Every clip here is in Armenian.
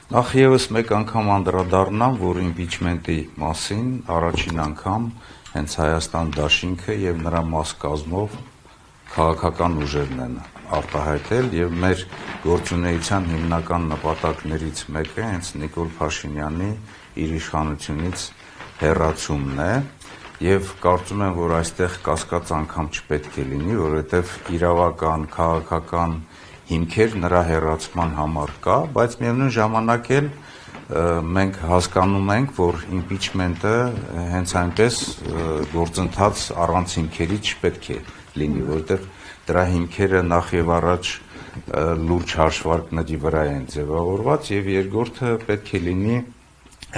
Նախ եւս մեկ անգամ անդրադառնամ, որ իմպիչմենտի մասին առաջին անգամ հենց Հայաստան դաշինքը եւ նրա մաս կազմով քաղաքական ուժերն են արտահայտել եւ մեր գործունեության հիմնական նպատակներից մեկը հենց Նիկոլ Փաշինյանի իր իշխանությունից հեռացումն է եւ կարծում եմ, որ այստեղ կասկած անգամ չպետք է լինի, որովհետեւ իրավական, քաղաքական հիմքեր նրա հեռացման համար կա, բայց միևնույն ժամանակ էլ մենք հասկանում ենք, որ իմպիչմենտը հենց այնպես գործընթաց առանց հիմքերի չպետք է լինի, որովհետև դրա հիմքերը նախ եւ առաջ լուրջ հաշվարկների վրա են ձևավորված եւ երկրորդը պետք է լինի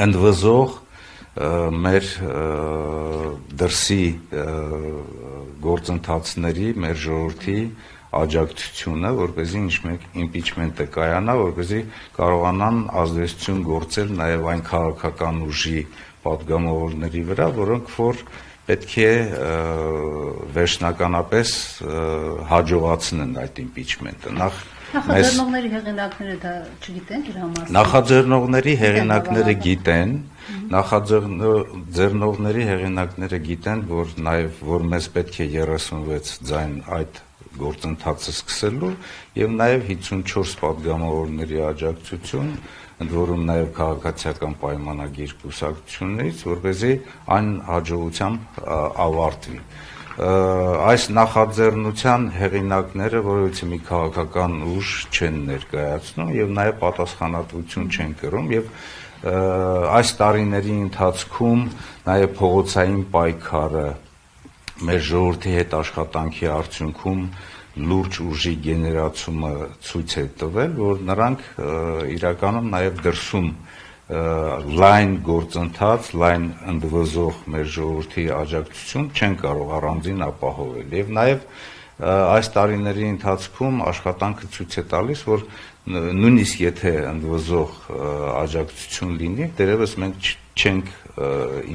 ընդվզող մեր դրսի գործընթացների, մեր ժողովրդի աջակցությունը, որպեսզի իմպիչմենտը կայանա, որպեսզի կարողանան ազդեցություն գործել նաև այն քաղաքական ուժի պատգամավորների վրա, որոնք որ պետք է վերջնականապես հաջողացնեն այդ իմպիչմենտը։ Նախաձեռնողների հեղինակները դա չգիտեն իր համասը։ Նախաձեռնողների հեղինակները գիտեն, նախաձեռնողների հեղինակները գիտեն, որ նաև որ մեզ պետք է 36 ձայն այդ գործընթացը սկսելու եւ նաեւ 54 պատգամավորների աջակցություն, ընդ որում նաեւ քաղաքացիական պայմանագիր կուսակցություններից, որպեսզի այն հաջողությամբ ավարտվի։ Այս նախաձեռնության հեղինակները որովհետեւ մի քաղաքական ուժ չեն ներկայացնում եւ նաեւ պատասխանատվություն չեն կրում եւ այս տարիների ընթացքում նաեւ փողոցային պայքարը մեր ժողովրդի հետ աշխատանքի արդյունքում լուրջ ուժի գեներացումը ցույց է տվել, որ նրանք իրականում նաև դրսում լայն գործընթաց, լայն ընդվզող մեր ժողովրդի աջակցություն չեն կարող առանձին ապահովել։ Եվ նաև այս տարիների ընթացքում աշխատանքը ցույց է տալիս, որ նույնիսկ եթե ընդվզող աջակցություն լինի, դերևս մենք չենք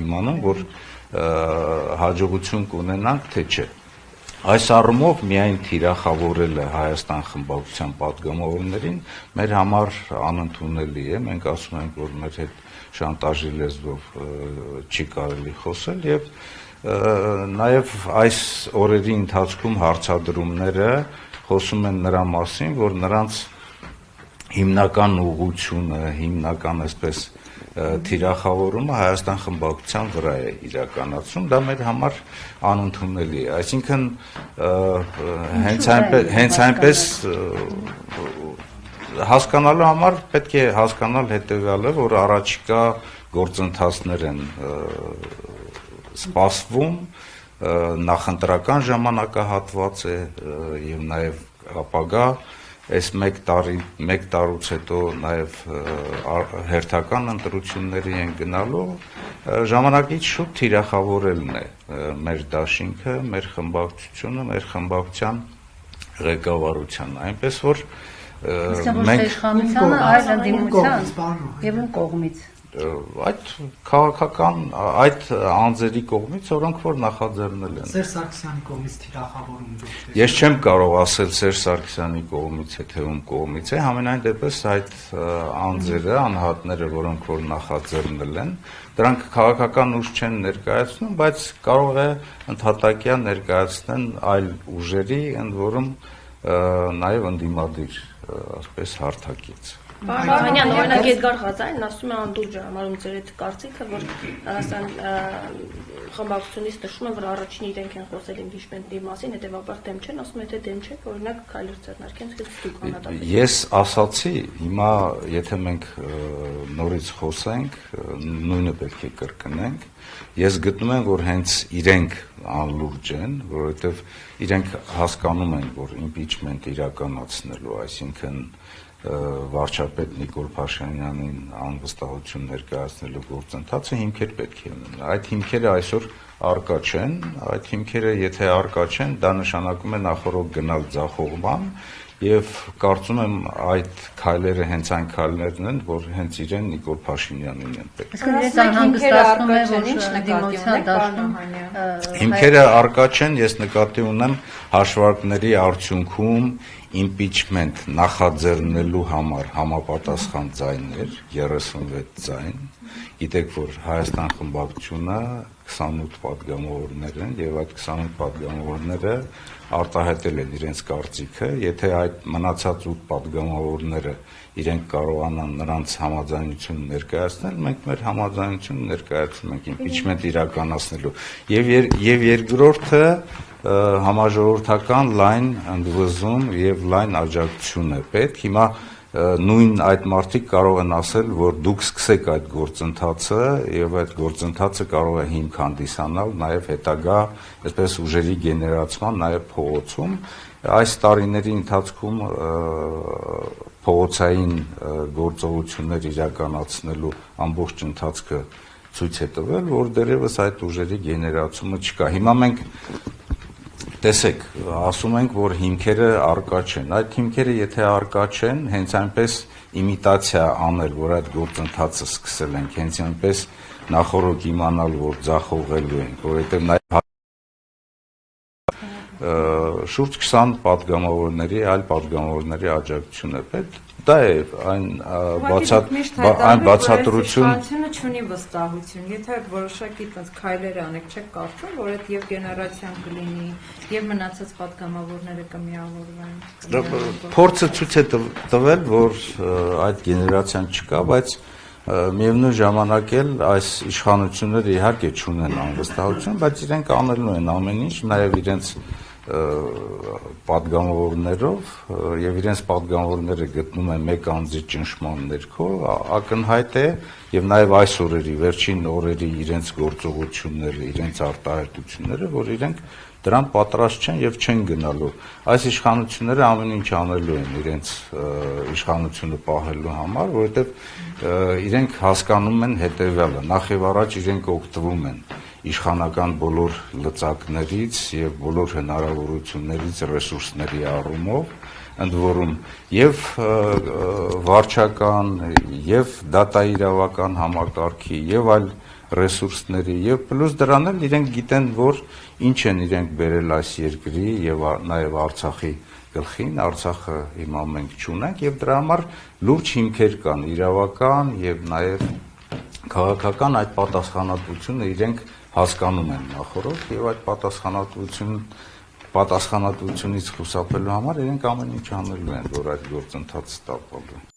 իմանում, որ հաջողություն կունենանք, թե չէ։ Այս առումով միայն թիրախավորելը Հայաստան խմբակցության պատգամավորներին մեր համար անընդունելի է։ Մենք ասում ենք, որ մեր հետ շանտաժի լեզվով չի կարելի խոսել եւ նաեւ այս օրերի ընթացքում հարցադրումները խոսում են նրա մասին, որ նրանց հիմնական ուղղությունը, հիմնական այսպես թիրախավորումը Հայաստան խմբակցության վրա է իրականացում, դա մեր համար անընդունելի է։ Այսինքն հենց այնպես հասկանալու համար պետք է հասկանալ հետեւյալը, որ առաջիկա գործընթացներ են սպասվում, նախընտրական ժամանակահատված է եւ նաեւ ապագա այս մեկ տարուց հետո նաև հերթական ընտրությունների են գնալու, ժամանակից շուտ թիրախավորելն է մեր դաշինքը, մեր խմբակցությունը, մեր խմբակցության ղեկավարությանը, այնպես որ մենք իշխանությանը այլ ընդդիմության եւ ում կողմից այդ քաղաքական այդ անձերի կողմից, որոնք որ նախաձեռնել են։ Սերժ Սարգսյանի կողմից թիրախավորում դուք։ Ես չեմ կարող ասել Սերժ Սարգսյանի կողմից է, թե ում կողմից է, համենայն դեպս այդ անձերը, անհատները, որոնք որ նախաձեռնել են, դրանք քաղաքական ուժ չեն ներկայացնում, բայց կարող է ընդհատակյա ներկայացնեն այլ ուժերի, ընդ որում նաև ընդդիմադիր, ասես հարթակից։ Պարոն օրինակ Էդգար Ղազարյանն ասում է անդուրջը համարում ձեր այդ կարծիքը, որ Հայաստան խմբակցությունից նշում են, որ առաջին իրենք են խոսել իմպիչմենտի մասին, հետևաբար դեմ չեն, ասում են, թե դեմ չեք, օրինակ քայլեր ձեռնարկեն, դուք անհատական։ Ես ասացի, հիմա եթե մենք նորից խոսենք, նույնը պետք է կրկնենք։ Ես գտնում եմ, որ հենց իրենք անլուրջ են, որովհետև իրենք հասկանում են, որ իմպիչմենտ իրականացնելու, այսինքն վարչապետ Նիկոլ Փաշինյանին անվստահություն ներկայացնելու գործընթացը հիմքեր պետք է ունենա։ Այդ հիմքերը այսօր արկա չեն, այդ հիմքերը եթե արկա չեն, դա նշանակում է նախորդ գնալ ձախողման եւ կարծում եմ այդ քայլերը հենց այն քայլերն են, որ հենց իրեն Նիկոլ Փաշինյանին են պետք։ Իսկ իրենց անհանգստացնում է, որ դիմոցիան դաշնում հիմքերը արկա չեն, ես նկատի ունեմ հաշվարկների արդյունքում impeachment նախաձեռնելու համար համապատասխան ձայներ, 36 ձայն, գիտեք, որ Հայաստան խմբակցությունը 28 պատգամավորներ են եւ այդ 28 պատգամավորները արտահայտել են իրենց կարծիքը, եթե այդ մնացած 8 պատգամավորները իրենք կարողանան նրանց համաձայնություն ներկայացնել, մենք մեր համաձայնությունը ներկայացնում ենք impeachment իրականացնելու եւ երկրորդը համաժողովրդական լայն ընդվզում եւ լայն աջակցություն է պետք։ Հիմա նույն այդ մարդիկ կարող են ասել, որ դուք սկսեք այդ գործընթացը եւ այդ գործընթացը կարող է հիմք հանդիսանալ նաեւ հետագա այսպես ուժերի գեներացման նաեւ փողոցում։ Այս տարիների ընթացքում փողոցային գործողություններ իրականացնելու ամբողջ ընթացքը ցույց է տվել, որ դեռևս այդ ուժերի գեներացումը չկա։ Հիմա մենք տեսեք, ասում ենք, որ հիմքերը արկա չեն։ Այդ հիմքերը եթե արկա չեն, հենց այնպես իմիտացիա անել, որ այդ գործընթացը սկսել ենք, հենց այնպես նախորդ իմանալ, որ ձախողելու ենք, որովհետև նաև շուրջ 20 պատգամավորների, այլ պատգամավորների աջակցություն է պետք։ Դա է այն բացատրություն։ Իշխանությունը չունի վստահություն։ Եթե որոշակի այդպես քայլեր անեք, չեք կարծում, որ այդ եւ գեներացիան կլինի, եւ մնացած պատգամավորները կմիավորվեն։ Փորձը ցույց է տվել, որ այդ գեներացիան չկա, բայց միևնույն ժամանակ էլ այս իշխանությունները իհարկե չունեն անվստահություն, բայց իրենք անելու են ամեն ինչ, նաեւ իրենց պատգամավորներով եւ իրենց պատգամավորները գտնում են մեկ անձի ճնշման ներքո ակնհայտ է եւ նաեւ այս օրերի վերջին օրերի իրենց գործողությունները, իրենց արտահայտությունները, որ իրենք դրան պատրաստ չեն եւ չեն գնալու։ Այս իշխանությունները ամեն ինչ անելու են իրենց իշխանությունը պահելու համար, որովհետեւ իրենք հասկանում են հետեւյալը. նախ եւ առաջ իրենք օգտվում են իշխանական բոլոր լծակներից եւ բոլոր հնարավորություններից ռեսուրսների առումով, ընդ որում եւ վարչական եւ դատաիրավական համակարգի եւ այլ ռեսուրսների եւ պլյուս դրան էլ իրենք գիտեն, որ ինչ են իրենք բերել այս երկրի եւ նաեւ Արցախի գլխին, Արցախը հիմա մենք չունենք եւ դրա համար լուրջ հիմքեր կան իրավական եւ նաեւ քաղաքական այդ պատասխանատվությունը իրենք հասկանում են նախորդ եւ այդ պատասխանատվությունից խուսափելու համար իրենք ամեն ինչ անելու են, որ այդ գործընթացը տապալվի։